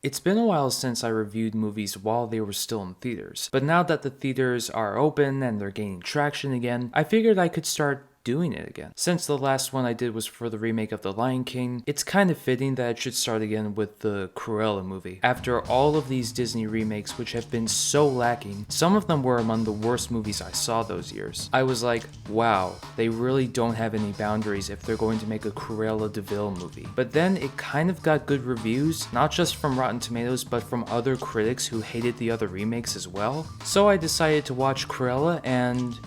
It's been a while since I reviewed movies while they were still in theaters, but now that the theaters are open and they're gaining traction again, I figured I could start doing it again. Since the last one I did was for the remake of The Lion King, it's kind of fitting that it should start again with the Cruella movie. After all of these Disney remakes which have been so lacking, some of them were among the worst movies I saw those years. I was like, wow, they really don't have any boundaries if they're going to make a Cruella de Vil movie. But then it kind of got good reviews, not just from Rotten Tomatoes but from other critics who hated the other remakes as well. So I decided to watch Cruella, and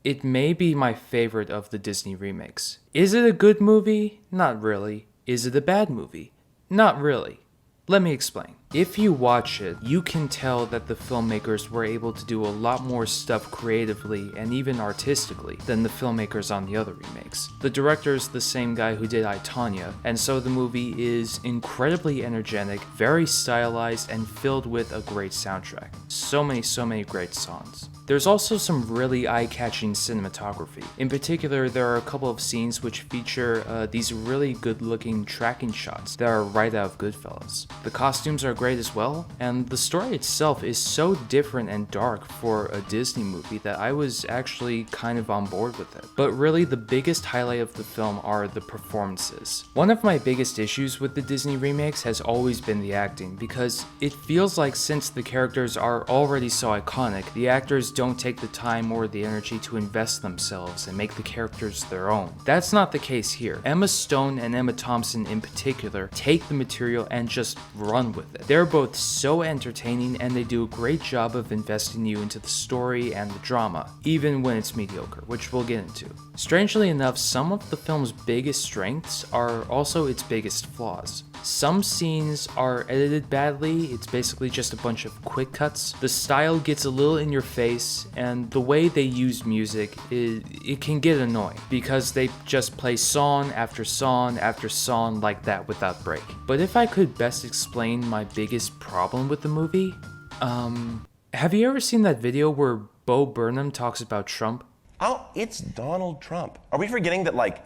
it may be my favorite of the Disney remakes. Is it a good movie? Not really. Is it a bad movie? Not really. Let me explain. If you watch it, you can tell that the filmmakers were able to do a lot more stuff creatively and even artistically than the filmmakers on the other remakes. The director is the same guy who did I, Tonya, and so the movie is incredibly energetic, very stylized, and filled with a great soundtrack. So many great songs. There's also some really eye-catching cinematography. In particular, there are a couple of scenes which feature these really good-looking tracking shots that are right out of Goodfellas. The costumes are great as well, and the story itself is so different and dark for a Disney movie that I was actually kind of on board with it. But really, the biggest highlight of the film are the performances. One of my biggest issues with the Disney remakes has always been the acting, because it feels like since the characters are already so iconic, the actors don't take the time or the energy to invest themselves and make the characters their own. That's not the case here. Emma Stone and Emma Thompson in particular take the material and just run with it. They're both so entertaining, and they do a great job of investing you into the story and the drama, even when it's mediocre, which we'll get into. Strangely enough, some of the film's biggest strengths are also its biggest flaws. Some scenes are edited badly, it's basically just a bunch of quick cuts. The style gets a little in your face, and the way they use music, it can get annoying, because they just play song after song after song like that without break. But if I could best explain my biggest problem with the movie, have you ever seen that video where Bo Burnham talks about Trump? Oh, it's Donald Trump. Are we forgetting that,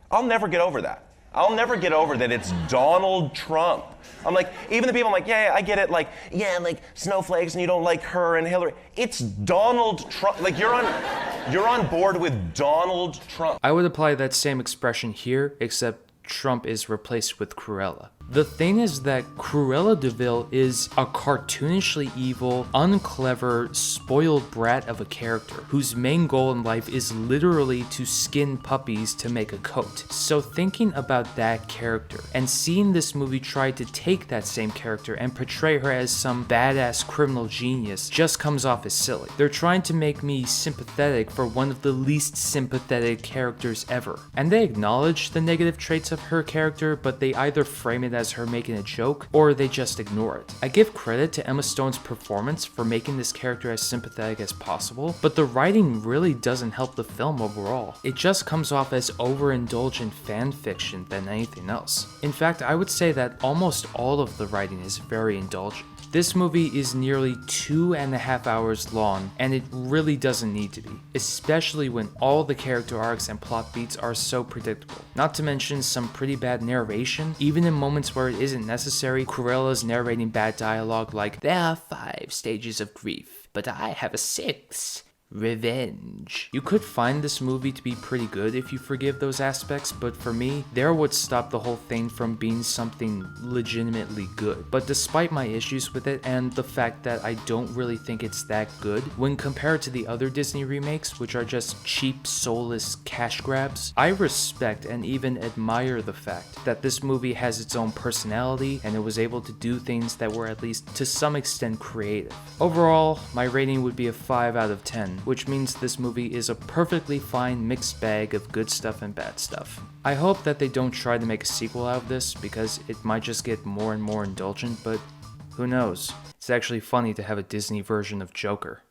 I'll never get over that. I'll never get over that it's Donald Trump. I'm like, even the people, I'm like, yeah, I get it, snowflakes and you don't like her and Hillary. It's Donald Trump. You're on board with Donald Trump. I would apply that same expression here, except Trump is replaced with Cruella. The thing is that Cruella de Vil is a cartoonishly evil, unclever, spoiled brat of a character whose main goal in life is literally to skin puppies to make a coat. So thinking about that character and seeing this movie try to take that same character and portray her as some badass criminal genius just comes off as silly. They're trying to make me sympathetic for one of the least sympathetic characters ever. And they acknowledge the negative traits of her character, but they either frame it as her making a joke, or they just ignore it. I give credit to Emma Stone's performance for making this character as sympathetic as possible, but the writing really doesn't help the film overall. It just comes off as overindulgent fan fiction than anything else. In fact, I would say that almost all of the writing is very indulgent. This movie is nearly 2.5 hours long, and it really doesn't need to be, especially when all the character arcs and plot beats are so predictable. Not to mention some pretty bad narration, even in moments where it isn't necessary. Cruella's narrating bad dialogue like, "There are 5 stages of grief, but I have a 6. Revenge." You could find this movie to be pretty good if you forgive those aspects, but for me, they're what stopped the whole thing from being something legitimately good. But despite my issues with it and the fact that I don't really think it's that good, when compared to the other Disney remakes, which are just cheap, soulless cash grabs, I respect and even admire the fact that this movie has its own personality and it was able to do things that were at least to some extent creative. Overall, my rating would be a 5 out of 10. Which means this movie is a perfectly fine mixed bag of good stuff and bad stuff. I hope that they don't try to make a sequel out of this, because it might just get more and more indulgent, but who knows? It's actually funny to have a Disney version of Joker.